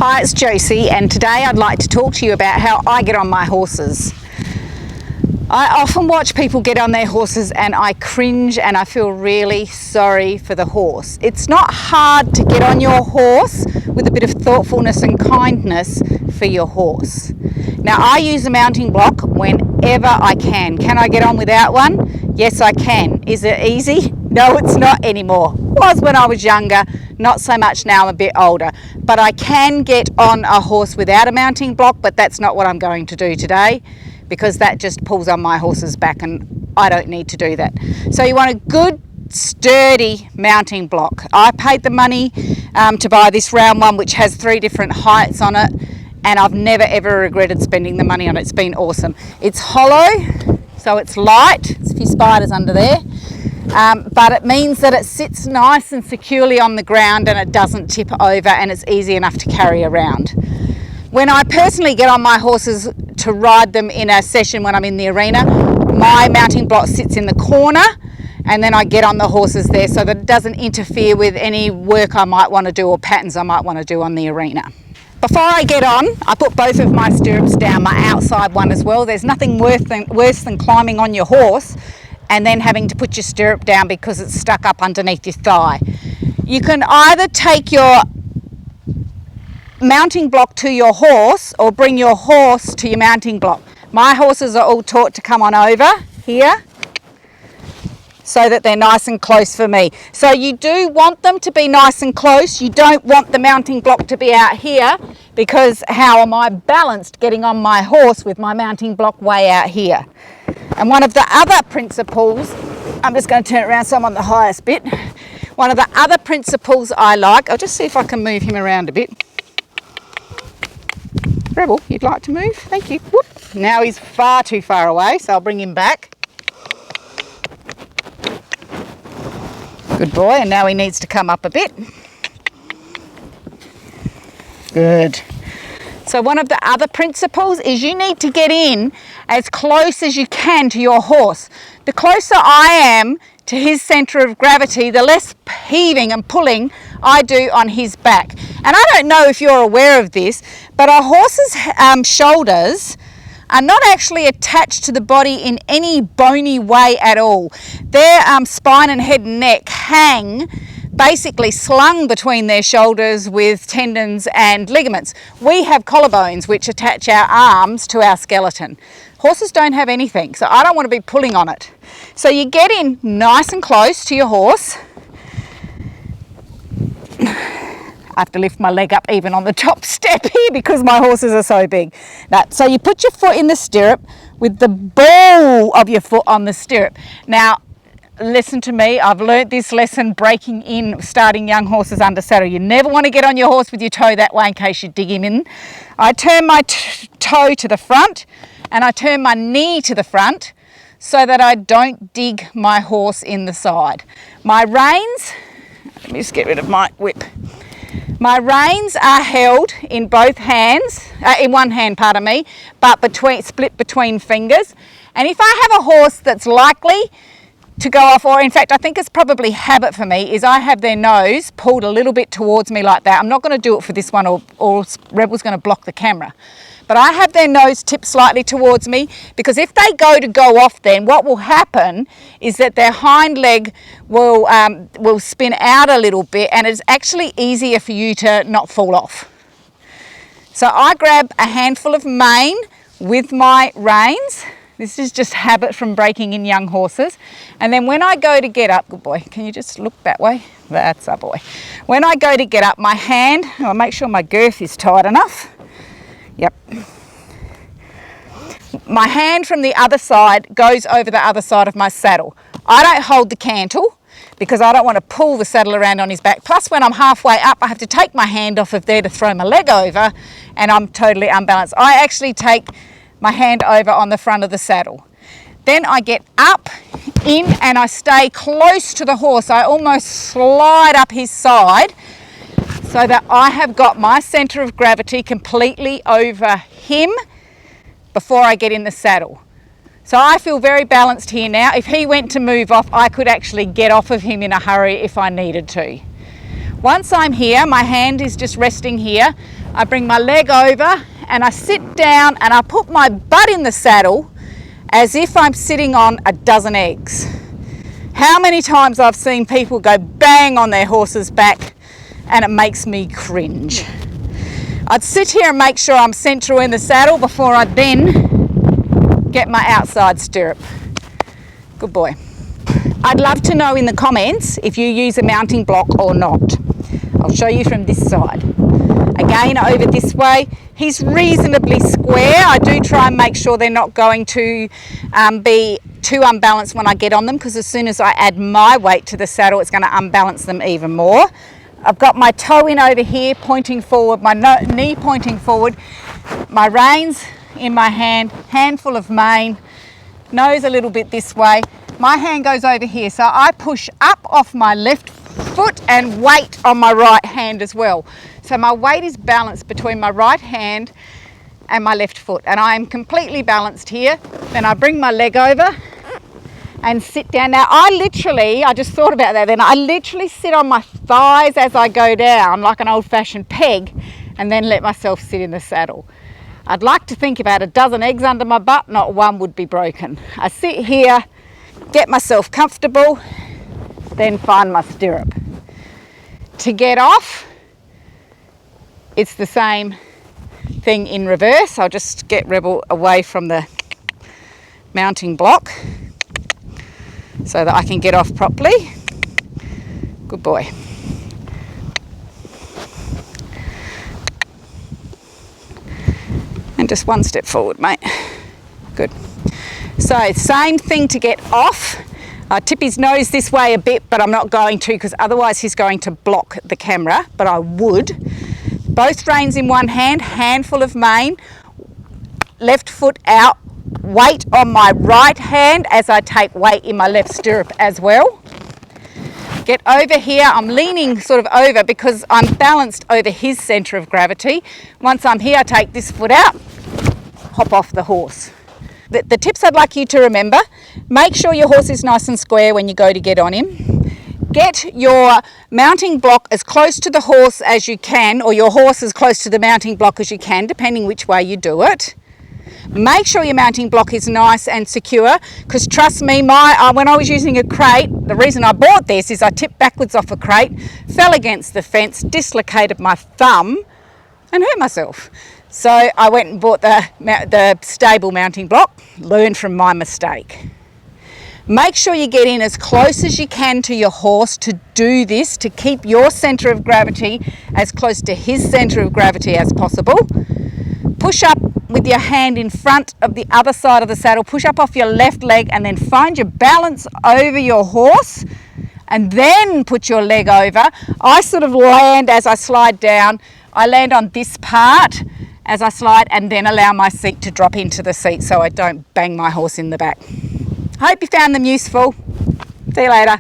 Hi, it's Josie, and today I'd like to talk to you about how I get on my horses. I often watch people get on their horses and I cringe and I feel really sorry for the horse. It's not hard to get on your horse with a bit of thoughtfulness and kindness for your horse. Now, I use a mounting block whenever I can. Can I get on without one? Yes, I can. Is it easy? No, it's not anymore. It was when I was younger, not so much now. I'm a bit older. But I can get on a horse without a mounting block, but that's not what I'm going to do today, because that just pulls on my horse's back and I don't need to do that. So you want a good sturdy mounting block. I paid the money to buy this round one, which has 3 different heights on it, and I've never ever regretted spending the money on it. It's been awesome. It's hollow, so it's light. There's a few spiders under there, but it means that it sits nice and securely on the ground and it doesn't tip over, and it's easy enough to carry around. When I personally get on my horses to ride them in a session when I'm in the arena, my mounting block sits in the corner, and then I get on the horses there so that it doesn't interfere with any work I might want to do or patterns I might want to do on the arena. Before I get on, I put both of my stirrups down, my outside one as well. There's nothing worse than climbing on your horse and then having to put your stirrup down because it's stuck up underneath your thigh. You can either take your mounting block to your horse or bring your horse to your mounting block. My horses are all taught to come on over here so that they're nice and close for me. So you do want them to be nice and close. You don't want the mounting block to be out here, because how am I balanced getting on my horse with my mounting block way out here? And one of the other principles, I'm just going to turn it around so I'm on the highest bit. One of the other principles I like, I'll just see if I can move him around a bit. Rebel, you'd like to move? Thank you. Whoop. Now he's far too far away, so I'll bring him back. Good boy, and now he needs to come up a bit. Good. So one of the other principles is you need to get in as close as you can to your horse. The closer I am to his centre of gravity, the less heaving and pulling I do on his back. And I don't know if you're aware of this, but a horse's shoulders are not actually attached to the body in any bony way at all. Their spine and head and neck hang basically slung between their shoulders with tendons and ligaments. We have collarbones which attach our arms to our skeleton. Horses don't have anything, so I don't want to be pulling on it. So you get in nice and close to your horse. I have to lift my leg up even on the top step here because my horses are so big. Now, so you put your foot in the stirrup with the ball of your foot on the stirrup. Now, listen to me, I've learnt this lesson breaking in, starting young horses under saddle. You never want to get on your horse with your toe that way in case you dig him in. I turn my toe to the front and I turn my knee to the front so that I don't dig my horse in the side. My reins, let me just get rid of my whip. My reins are held in both hands, in one hand, pardon me, but split between fingers. And if I have a horse that's likely to go off, or in fact I think it's probably habit for me, is I have their nose pulled a little bit towards me like that. I'm not going to do it for this one or Rebel's going to block the camera. But I have their nose tipped slightly towards me, because if they go off, then what will happen is that their hind leg will spin out a little bit, and it's actually easier for you to not fall off. So I grab a handful of mane with my reins. This is just habit from breaking in young horses. And then when I go to get up, good boy, can you just look that way? That's a boy. When I go to get up, my hand, I'll make sure my girth is tight enough. Yep. My hand from the other side goes over the other side of my saddle. I don't hold the cantle because I don't want to pull the saddle around on his back. Plus, when I'm halfway up, I have to take my hand off of there to throw my leg over, and I'm totally unbalanced. I actually take my hand over on the front of the saddle. Then I get up, in, and I stay close to the horse. I almost slide up his side so that I have got my centre of gravity completely over him before I get in the saddle. So I feel very balanced here now. If he went to move off, I could actually get off of him in a hurry if I needed to. Once I'm here, my hand is just resting here. I bring my leg over and I sit down and I put my butt in the saddle as if I'm sitting on a dozen eggs. How many times I've seen people go bang on their horse's back and it makes me cringe. I'd sit here and make sure I'm central in the saddle before I then get my outside stirrup. Good boy. I'd love to know in the comments if you use a mounting block or not. I'll show you from this side. Again, over this way, he's reasonably square. I do try and make sure they're not going to be too unbalanced when I get on them, because as soon as I add my weight to the saddle, it's going to unbalance them even more. I've got my toe in over here, pointing forward, my knee pointing forward, my reins in my hand, handful of mane, nose a little bit this way. My hand goes over here, so I push up off my left foot and weight on my right hand as well. So my weight is balanced between my right hand and my left foot, and I am completely balanced here. Then I bring my leg over and sit down. Now I just thought about that then, I literally sit on my thighs as I go down like an old-fashioned peg, and then let myself sit in the saddle. I'd like to think about a dozen eggs under my butt, not one would be broken. I sit here, get myself comfortable, then find my stirrup. To get off, it's the same thing in reverse. I'll just get Rebel away from the mounting block so that I can get off properly. Good boy. And just one step forward, mate. Good. So same thing to get off. Tip his nose this way a bit, but I'm not going to, because otherwise he's going to block the camera, but I would. Both reins in one hand, handful of mane, left foot out, weight on my right hand as I take weight in my left stirrup as well. Get over here, I'm leaning sort of over because I'm balanced over his centre of gravity. Once I'm here, I take this foot out, hop off the horse. The tips I'd like you to remember: make sure your horse is nice and square when you go to get on him. Get your mounting block as close to the horse as you can, or your horse as close to the mounting block as you can, depending which way you do it. Make sure your mounting block is nice and secure, because trust me, when I was using a crate, the reason I bought this is I tipped backwards off a crate, fell against the fence, dislocated my thumb and hurt myself. So I went and bought the stable mounting block, learned from my mistake. Make sure you get in as close as you can to your horse to do this, to keep your centre of gravity as close to his centre of gravity as possible. Push up with your hand in front of the other side of the saddle, push up off your left leg, and then find your balance over your horse, and then put your leg over. I sort of land as I slide down. I land on this part as I slide, and then allow my seat to drop into the seat so I don't bang my horse in the back. Hope you found them useful. See you later.